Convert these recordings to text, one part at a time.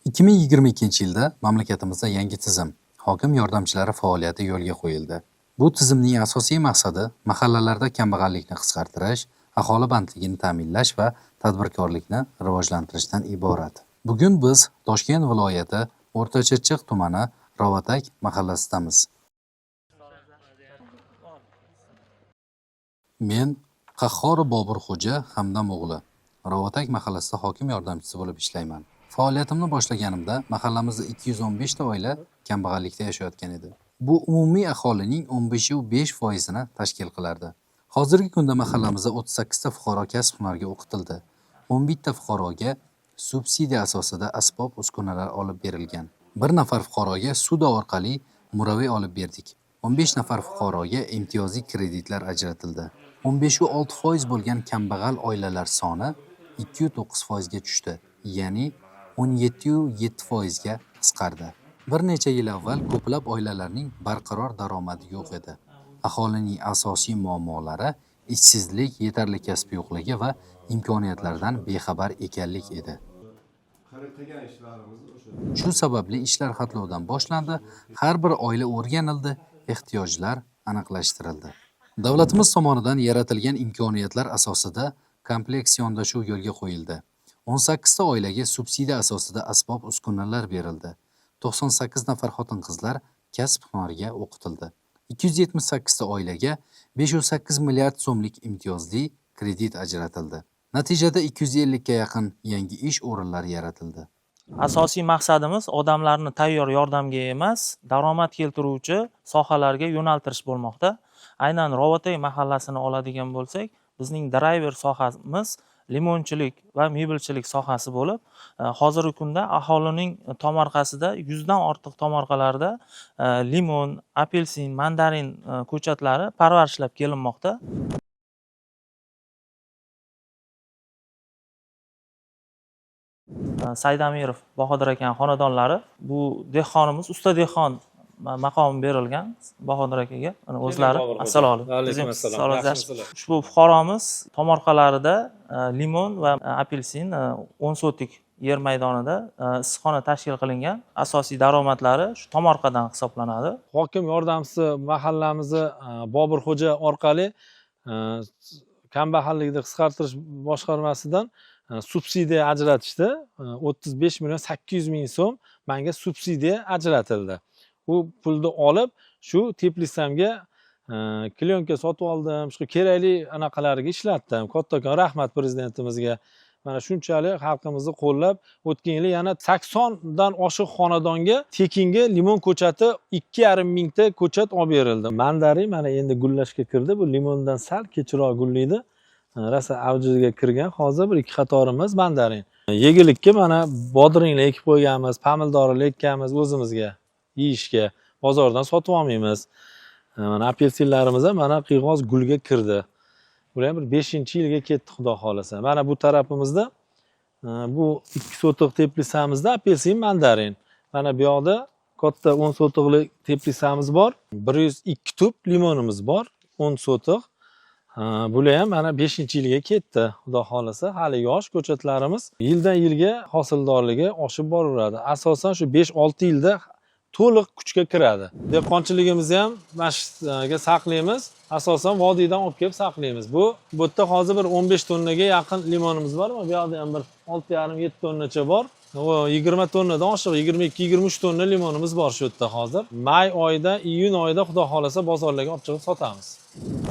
2022-yilda mamlakatimizda yangi tizim, hokim yordamchilari faoliyati yo'lga qo'yildi. Bu tizimning asosiy maqsadi mahallalarda kambag'allikni qisqartirish, aholi bandligini ta'minlash va tadbirkorlikni rivojlantirishdan iborat. Bugun biz Toshkent viloyati O'rta-Chirchiq tumani Rovatak mahallasidamiz. Men Qahhor Boburxo'ja Hamdam o'g'li Rovatak mahallasida hokim yordamchisi bo'lib ishlayman. Faoliyatimni boshlaganimda mahallamizda 215 ta oila kambag'allikda yashayotgan edi. Bu umumiy aholining 15% tashkil qilardi. Hozirgi kunda mahallamizda 38 ta fuqaro kasb-hunarga o'qitildi. 11 ta fuqaroga subsidiya asosida asbob-uskunalar olib berilgan. 1 nafar fuqaroga suda orqali muraviy olib berdik. 15 nafar fuqaroga imtiyozli kreditlar ajratildi. 15.6% bo'lgan kambag'al oilalar soni 2.9% ga tushdi, ya'ni 17.7% ga qisqardi. Bir necha yil avval ko'plab oilalarning barqaror daromadi yo'q edi. Aholining asosiy muammolari ishsizlik, yetarli kasb yo'qligi va imkoniyatlardan bexabar ekanlik edi. Shu sababli ishlar xatlovdan boshlandi, har bir oila o'rganildi, ehtiyojlar aniqlashtirildi. Davlatimiz tomonidan yaratilgan imkoniyatlar asosida kompleks yondashuv yo'lga qo'yildi. 18 ta oilaga subsidiya asosida asbob-uskunalar berildi. 98 nafar xotin-qizlar kasb-hunarga o'qitildi. 278 ta oilaga 508 milliard so'mlik imtiyozli kredit ajratildi. Natijada 250 ga yaqin yangi ish o'rinlari yaratildi. Asosiy maqsadimiz odamlarni tayyor yordamga emas, daromad keltiruvchi sohalarga yo'naltirish bo'lmoqda. Aynan Rovatay mahallasini oladigan bo'lsak, bizning driver sohamiz limonchilik va mebelchilik sohasi bo'lib, hozirgi kunda aholining tomorqasida 100 dan ortiq tomorqalarda limon, apelsin, mandarin ko'chatlari parvarishlab kelinmoqda. Saydamirov Bahodir aka xonadonlari, bu dehqonimiz usta dehqon maqomi berilgan Bahodir akaga o'zlari. Assalomu alaykum. Ushbu fuqaromiz tomorqalarida limon va apelsin 10 sotik yer maydonida issiqxona tashkil qilingan. Asosiy daromadlari shu tomorqadan hisoblanadi. Hokim yordamchisi mahallamizni Boburxo'ja orqali kambag'allikni qisqartirish boshqarmasidan subsidiya ajratishdi. 35.800.000 so'm menga subsidiya ajratildi. Bu pulni olib shu Teplisamga klyonka sotib oldim, shu kerakli anaqalariga ishlatdim. Kattakon rahmat prezidentimizga. Mana shunchalik xalqimizni qo'llab, o'tgan yili yana 80 dan oshiq xonadonga tekinga limon ko'chati 2,5 mingta ko'chat olib berildi. Mandarin mana endi gullashga kirdi. Bu limondan sal kechroq gullaydi. Rasa avjiga kirgan. Hozir bir ikki qatorimiz mandarin. Yegilikka mana bodringlar ekib qo'yganmiz, pomidorlar ekkanmiz o'zimizga yeyishga. Bozordan sotib olmaymiz. Mana apelsinlarimiz ham mana qiyg'oz gulga kirdi. Bu ham bir 5-yilga ketdi xudo xolasa. Mana bu tarafimizda bu 2 sotiq teplisamizda apelsin, mandarin. Mana bu yoqda katta 10 sotiqlik teplisamiz bor. 102 tup limonimiz bor, 10 sotiq. Bular ham mana 5-yilga ketdi. Xudo xolasa, hali yosh ko'chatlarimiz yildan yilga hosildorligi oshib boraveradi. Asosan shu 5-6 yilda to'liq kuchga kiradi. Dehqonchiligimizni ham mashqga saqlaymiz. Asosan vodiydan olib kelib saqlaymiz. Bu yerda hozir bir 15 tonnaga yaqin limonimiz bor. Bu yoqda ham bir 6,5-7 tonnacha bor. O 20 tonnadan oshiq 22-23 tonna limonimiz bor shu yerda hozir. May oyida, iyun oyida xudo xolasa bozorlarga olib chiqib sotamiz.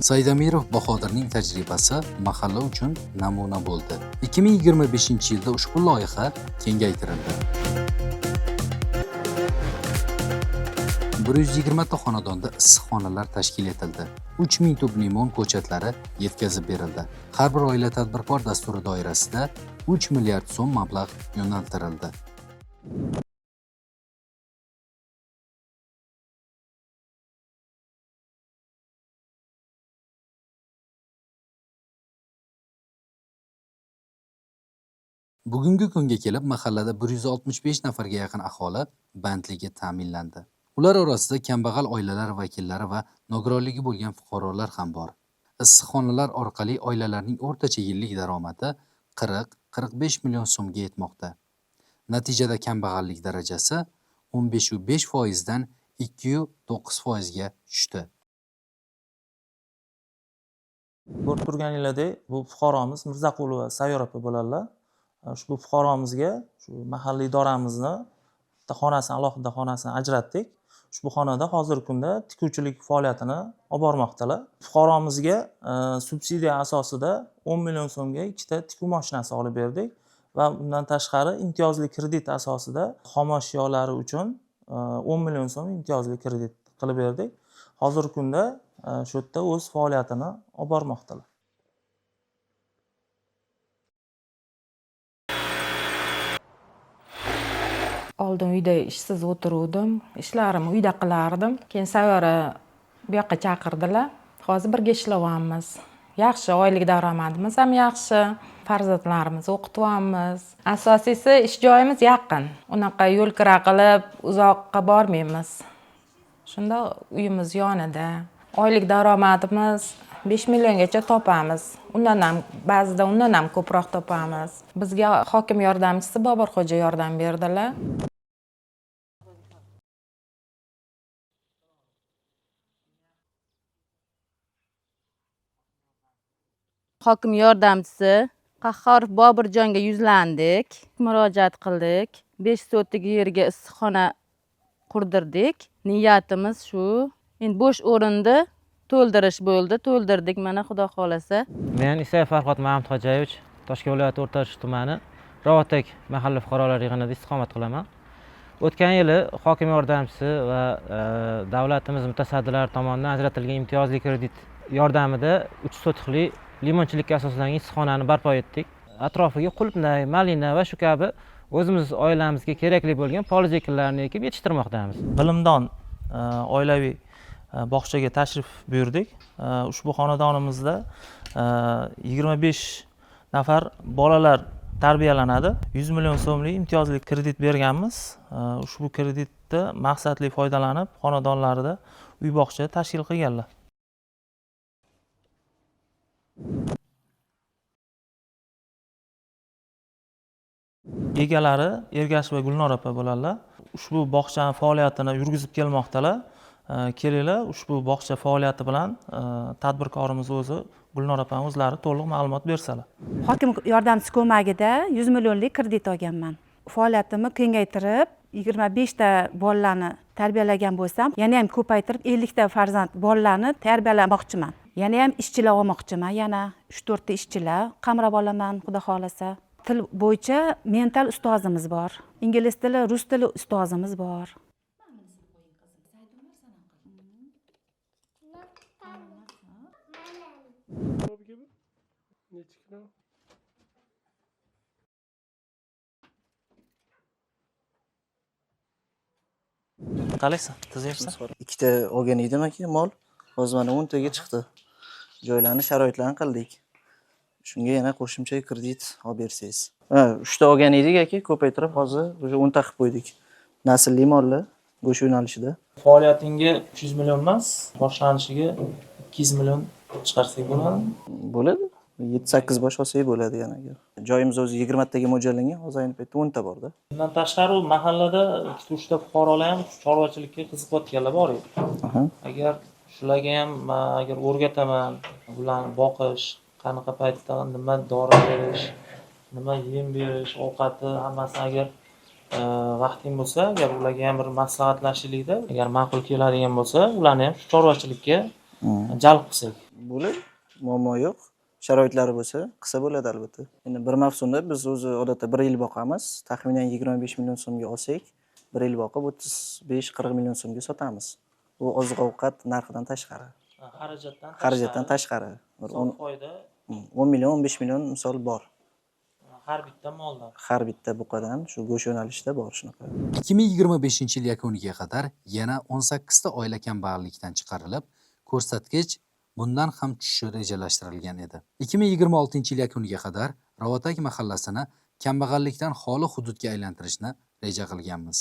Saydamirov Bahodirning tajribasi mahalla uchun namuna bo'ldi. 2025-yilda ushbu loyiha kengaytirildi. 120 ta xonadonda issiqxonalar tashkil etildi. 3000 tup limon ko'chatlari yetkazib berildi. Har bir oila tadbirkor dasturi doirasida 3 milliard so'm mablag' yo'naltirildi. Bugungi kunga kelib mahallada 165 nafarga yaqin aholi bandligi ta'minlandi. Ular orasida kambag'al oilalar vakillari va nogironligi bo'lgan fuqarolar ham bor. Issiqxonalar orqali oilalarning o'rtacha yillik daromadi 40-45 million so'mga yetmoqda. Natijada kambag'allik darajasi 15,5% dan 2,9% ga tushdi. Ko'rib turganinglardek, bu fuqaromiz Mirzaqulova Sayyor opa bo'ladilar. Ushbu fuqaromizga shu mahalliy idoramizni bitta xonasini, alohida xonasini ajratdik. Ushbu xonada hozirgi kunda tikuvchilik faoliyatini olib bormoqdalar. Fuqaromizga subsidiya asosida 10 million so'mga ikkita tikuv mashinasi olib berdik va undan tashqari imtiyozli kredit asosida xom ashyolari uchun 10 million so'm imtiyozli kredit qilib berdik. Hozirgi kunda shu yerda o'z faoliyatini olib bormoqdalar. Oldin uyda ishsiz o'tiruvdim, ishlarimni uyda qilardim. Keyin Sayyora bu yoqqa chaqirdilar. Hozir birga ishlayapmiz. Yaxshi, oylik daromadimiz ham yaxshi. Farzandlarimizni o'qityapmiz. Asosiysi ish joyimiz yaqin. Unaqa yo'l kira qilib uzoqqa bormaymiz. Shunda uyimiz yonida. Oylik daromadimiz 5 milliongacha topamiz. Undan ham ba'zida undan ham ko'proq topamiz. Bizga hokim yordamchisi Boburxo'ja yordam berdilar. Hokim yordamchisi Qahhorov Boburjonga yuzlandik, murojaat qildik. 5 sotik yerga issiqxona qurdirdik. Niyatimiz shu. Endi bo'sh o'rinni to'ldirish bo'ldi. To'ldirdik mana xudo xolasa. Men Isayev Farhod Mahmudxo'jayevich, Toshkent viloyati O'rta-Chirchiq tumani Rovatak mahalla fuqarolar yig'inida istiqomat qilaman. O'tgan yili hokim yordamchisi va davlatimiz mutasaddilari tomonidan ajratilgan imtiyozli kredit yordamida 3 sotikli limonchilikka asoslangan issiqxonani barpo etdik. Atrofiga qulupnay, malina va shu kabi o'zimiz oilamizga kerakli bo'lgan poliz ekinlarni ekib yetishtirmoqdamiz. Bilimdon oilaviy bog'chaga tashrif buyurdik. Ushbu xonadonimizda 25 nafar bolalar tarbiyalanadi. 100 million so'mlik imtiyozli kredit berganmiz. Ushbu kreditni maqsadli foydalanib, xonadonlarida uy bog'cha tashkil qilganlar. Egalari Ergash va Gulnor opa bo'ladilar. Ushbu bog'chani faoliyatini yurgizib kelmoqdalar. Kelinglar, ushbu bog'cha faoliyati bilan tadbirkorimiz o'zi Gulnor opam o'zlari to'liq ma'lumot bersalar. Hokim yordamchisi ko'magida 100 millionlik kredit olganman. Faoliyatimni kengaytirib, 25 ta bolalarni tarbiyalagan bo'lsam, yana ham ko'paytirib 50 ta farzand bolalarni tarbiyalamoqchiman. Yana ham ishchilar olmoqchiman, yana 3-4 ta ishchilar qamrab olaman, xudo xolasa. Til bo'yicha mental ustozimiz bor. Ingliz tili, rus tili ustozimiz bor. Qalaysan? Tizyapsan? Ikkita olgan edim aka mol. Hozir mana 10 taga chiqdi. Joylarni sharoitlarni qildik. Shunga yana qo'shimcha kredit olib bersangiz. 3 ta olgan edik aka, ko'paytirib hozir o'sha 10 ta qilib qo'ydik. Naslli mollar go'sht yo'nalishida. Faoliyatingga 300 million emas, boshlanishiga 200 million chiqarsak bo'ladimi? Bo'ladi. 7-8 bosh olsak bo'ladi yana agar. Joyimiz o'zi 20 taga mo'ljallangan, hozir ayni paytda 10 ta borda. Bundan tashqari mahallada 2-3 ta fuqarolar ham chorvachilikka qiziqayotganlar bor edi. Agar shularga ham agar o'rgataman, ularni boqish, qanaqa paytda nima dori berish, nima yem berish, ovqati hammasini agar vaqting bo'lsa, agar ularga ham bir maslahatlashishlikda, agar ma'qul keladigan bo'lsa, ularni ham shu chorvachilikka jalb qilsak. Bo'ladi. Muammo yo'q. Sharoitlari bo'lsa, qilsa bo'ladi albatta. Endi bir mavsumda biz o'zi odatda 1 yil boqamiz. Taxminan 25 million so'mga olsak, 1 yil boqib 35-40 million so'mga sotamiz. Bu oziq-ovqat narxidan tashqari. Xarajatdan tashqari. 10 million, 15 million misol bor. Har bitta moldan. Har bitta buqadan shu go'sht yo'nalishida bor shunaqa. 2025-yil yakuniga qadar yana 18 ta oila kambag'allikdan chiqarilib, ko'rsatkich bundan ham tushishi rejalashtirilgan edi. 2026-yil yakuniga qadar Rovatak mahallasini kambag'allikdan xoli hududga aylantirishni reja qilganmiz.